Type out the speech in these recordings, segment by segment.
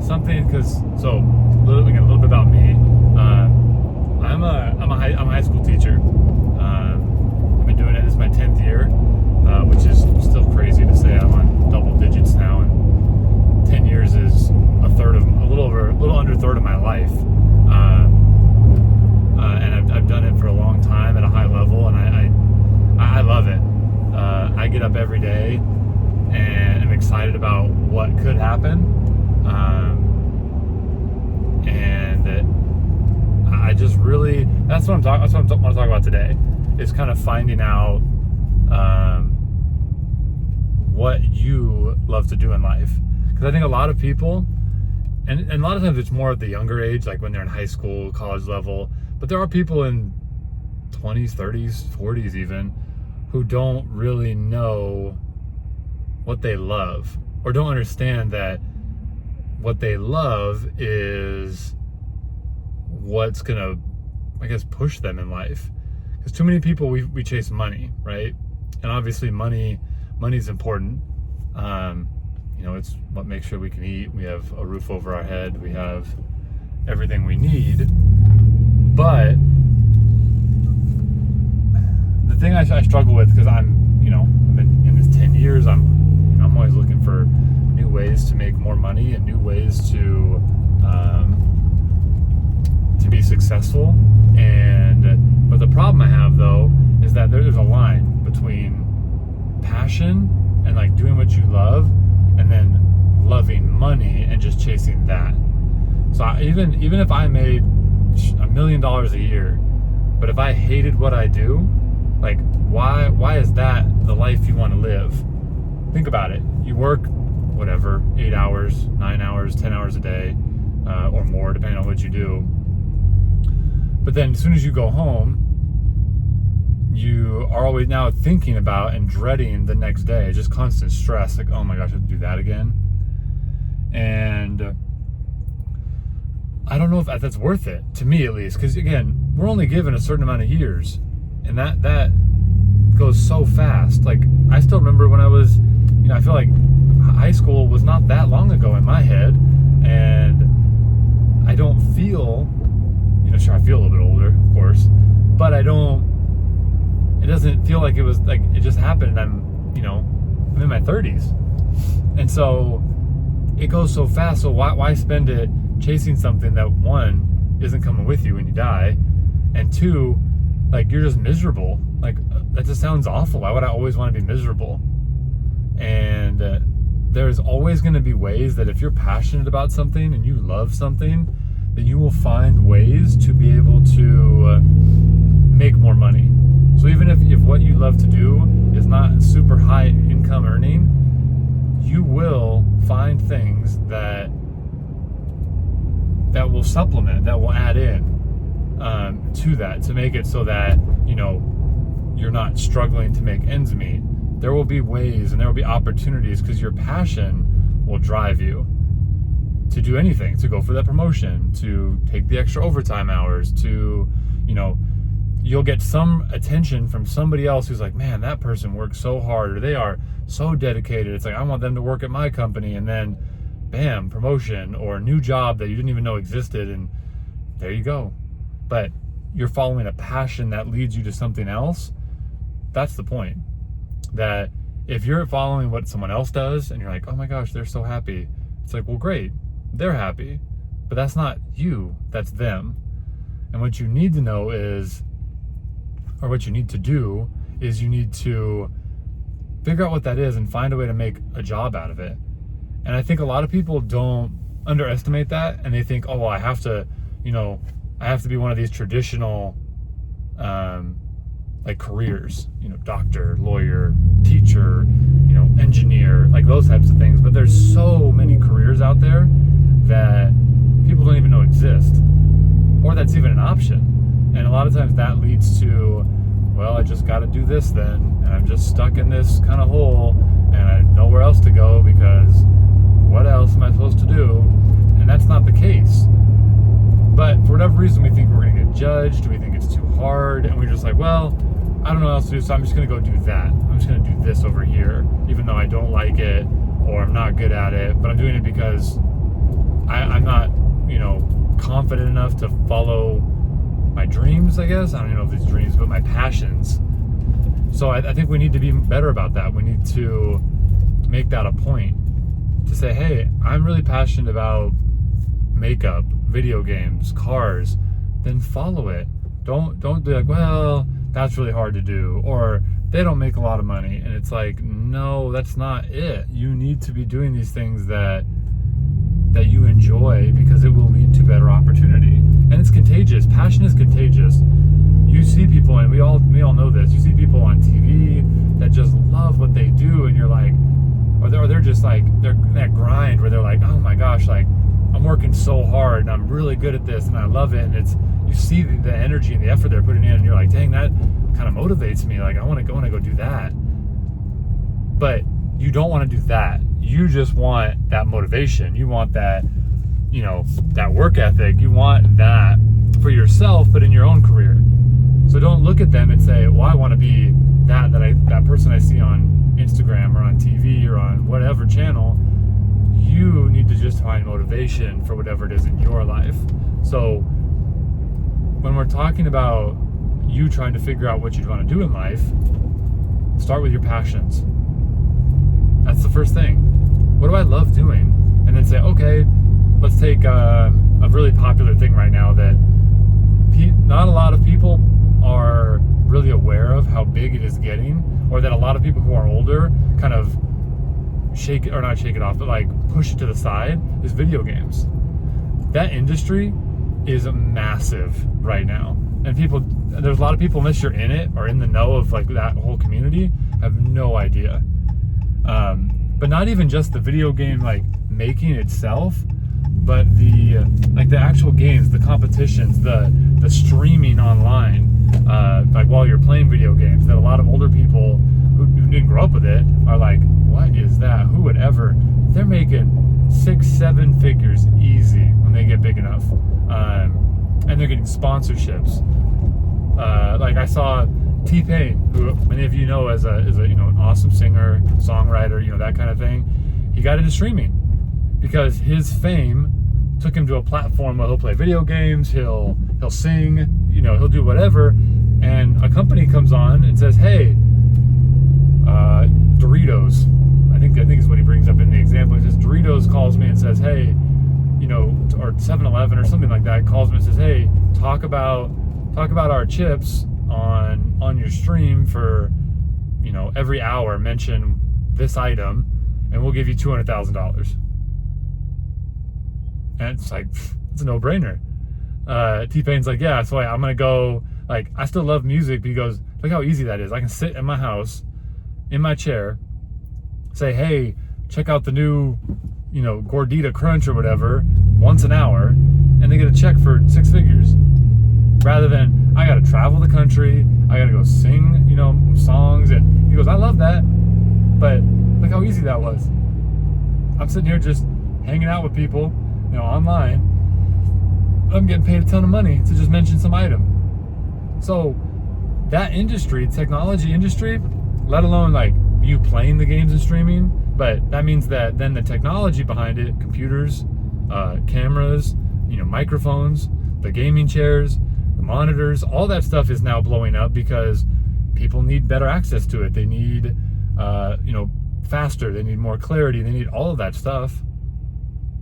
something, because again, a little bit about me. I'm a high school teacher. I've been doing it. This is my 10th year, which is still crazy to say. I'm on double digits now, and 10 years is a little under a third of my life. And I've done it for a long time at a high level, and I love it. I get up every day and I'm excited about what could happen. And I just really, that's what I want to talk about today, is kind of finding out what you love to do in life. Because I think a lot of people, and a lot of times it's more at the younger age, like when they're in high school, college level, but there are people in 20s, 30s, 40s even, who don't really know what they love, or don't understand that what they love is what's gonna, I guess, push them in life. Because too many people, we chase money, right? And obviously money is important. It's what makes sure we can eat, we have a roof over our head, we have everything we need. But the thing I struggle with, because I've been in this 10 years, I'm always looking for new ways to make more money and new ways to be successful. But the problem I have, though, is that there's a line between passion and like doing what you love, and then loving money and just chasing that. So even if I made $1 million a year, but if I hated what I do, like why is that the life you want to live? Think about it. You work whatever, 8 hours, 9 hours, 10 hours a day, or more, depending on what you do. But then as soon as you go home, you are always now thinking about and dreading the next day. Just constant stress, like, oh my gosh, I have to do that again. And I don't know if that's worth it, to me at least, because again, we're only given a certain amount of years, and that goes so fast. Like, I still remember when I was, I feel like high school was not that long ago in my head, and I don't feel, sure, I feel a little bit older, of course, but it doesn't feel like it was like it just happened, and I'm in my 30s. And so it goes so fast, so why spend it chasing something that, one, isn't coming with you when you die, and two, like, you're just miserable. Like, that just sounds awful. Why would I always want to be miserable? And there's always going to be ways that if you're passionate about something and you love something, then you will find ways to be able to make more money. So even if what you love to do is not super high income earning, you will find things that will supplement, that will add in to that, to make it so that you're not struggling to make ends meet. There will be ways and there will be opportunities, because your passion will drive you to do anything, to go for that promotion, to take the extra overtime hours, to you'll get some attention from somebody else who's like, man, that person works so hard, or they are so dedicated. It's like, I want them to work at my company, and then bam, promotion or a new job that you didn't even know existed, and there you go. But you're following a passion that leads you to something else. That's the point. That if you're following what someone else does and you're like, oh my gosh, they're so happy, it's like, well, great, they're happy, but that's not you, that's them. And what you need to know is, or what you need to do is, you need to figure out what that is and find a way to make a job out of it. And I think a lot of people don't underestimate that, and they think, oh, well, I have to be one of these traditional like careers, doctor, lawyer, teacher, engineer, like those types of things. But there's so many careers out there that people don't even know exist, or that's even an option. And a lot of times that leads to, well, I just got to do this then, and I'm just stuck in this kind of hole, and I have nowhere else to go, because what else am I supposed to do? And that's not the case. But for whatever reason, we think we're going to get judged, we think it's too hard, and we're just like, well, I don't know what else to do, so I'm just going to go do that. I'm just going to do this over here, even though I don't like it, or I'm not good at it, but I'm doing it because I'm not, confident enough to follow my dreams, I guess. I don't even know if it's dreams, but my passions. So I think we need to be better about that. We need to make that a point to say, hey, I'm really passionate about makeup, video games, cars. Then follow it. Don't be like, well, that's really hard to do, or they don't make a lot of money. And it's like, no, that's not it. You need to be doing these things that you enjoy, because it will lead to better opportunity. And it's contagious. Passion is contagious. You see people, and we all know this, you see people on TV that just love what they do, and you're like, or they're just like, they're in that grind where they're like, oh my gosh, like, I'm working so hard and I'm really good at this and I love it. And it's, you see the energy and the effort they're putting in, and you're like, dang, that kind of motivates me. Like, I want to go do that. But you don't want to do that. You just want that motivation. You want that, that work ethic. You want that for yourself, but in your own career. So don't look at them and say, well, I want to be that person I see on Instagram or on TV or on whatever channel. You need to just find motivation for whatever it is in your life. So when we're talking about you trying to figure out what you want to do in life, start with your passions. That's the first thing. What do I love doing? And then say, okay, let's take a really popular thing right now that not a lot of people are really aware of how big it is getting, or that a lot of people who are older kind of not shake it off, but like push it to the side, is video games. That industry is massive right now. And there's a lot of people, unless you're in it or in the know of like that whole community, have no idea. But not even just the video game like making itself, but the actual games, the competitions, the streaming online, like while you're playing video games, that a lot of older people who didn't grow up with it are like, what is that? Who would ever? They're making 6-7 figures easy when they get big enough, and they're getting sponsorships. Like I saw T-Pain, who many of you know as an awesome singer, songwriter, that kind of thing. He got into streaming because his fame took him to a platform where he'll play video games, he'll sing, he'll do whatever, and a company comes on and says, hey, Doritos, I think is what he brings up in the example. He says, Doritos calls me and says, hey, or 7-Eleven or something like that calls me and says, hey, talk about our chips on your stream for, every hour, mention this item, and we'll give you $200,000. And it's like, it's a no-brainer. T-Pain's like, yeah, so I'm gonna go, like, I still love music, but he goes, look how easy that is. I can sit in my house, in my chair, say, hey, check out the new, Gordita Crunch or whatever, once an hour, and they get a check for 6 figures. Rather than, I gotta travel the country, I gotta go sing, songs, and he goes, I love that, but look how easy that was. I'm sitting here just hanging out with people, online. I'm getting paid a ton of money to just mention some item. So that industry, technology industry, let alone like you playing the games and streaming, but that means that then the technology behind it, computers, cameras, microphones, the gaming chairs, the monitors, all that stuff is now blowing up because people need better access to it. They need, faster, they need more clarity, they need all of that stuff.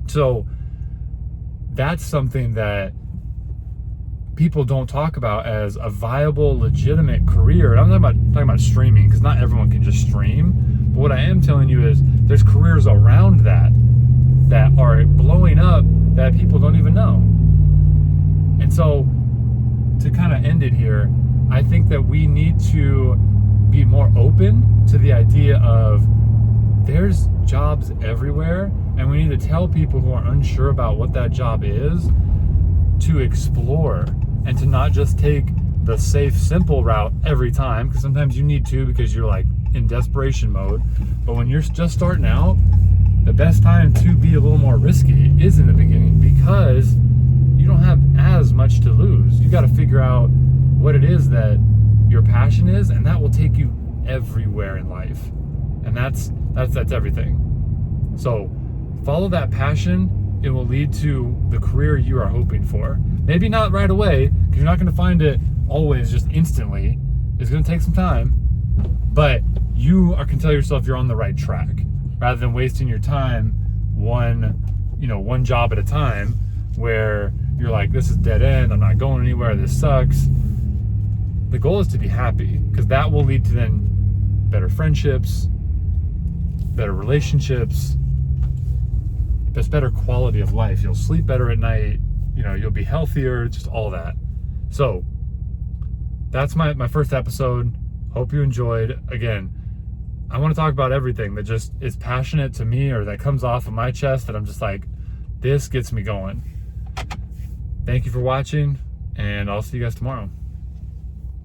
So that's something that people don't talk about as a viable, legitimate career. And I'm not talking about streaming, because not everyone can just stream. But what I am telling you is there's careers around that are blowing up that people don't even know. And so to kind of end it here, I think that we need to be more open to the idea of there's jobs everywhere, and we need to tell people who are unsure about what that job is to explore and to not just take the safe, simple route every time, because sometimes you need to because you're like in desperation mode. But when you're just starting out, the best time to be a little more risky is in the beginning, because you don't have as much to lose. You got to figure out what it is that your passion is, and that will take you everywhere in life. And that's everything. So follow that passion it will lead to the career you are hoping for. Maybe not right away, because you're not going to find it always just instantly. It's going to take some time, but you can tell yourself you're on the right track, rather than wasting your time one job at a time, where you're like, this is dead end, I'm not going anywhere, this sucks. The goal is to be happy, because that will lead to then better friendships, better relationships, just better quality of life. You'll sleep better at night, you'll be healthier, just all that. So that's my first episode. Hope you enjoyed. Again, I want to talk about everything that just is passionate to me, or that comes off of my chest that I'm just like, this gets me going. Thank you for watching, and I'll see you guys tomorrow.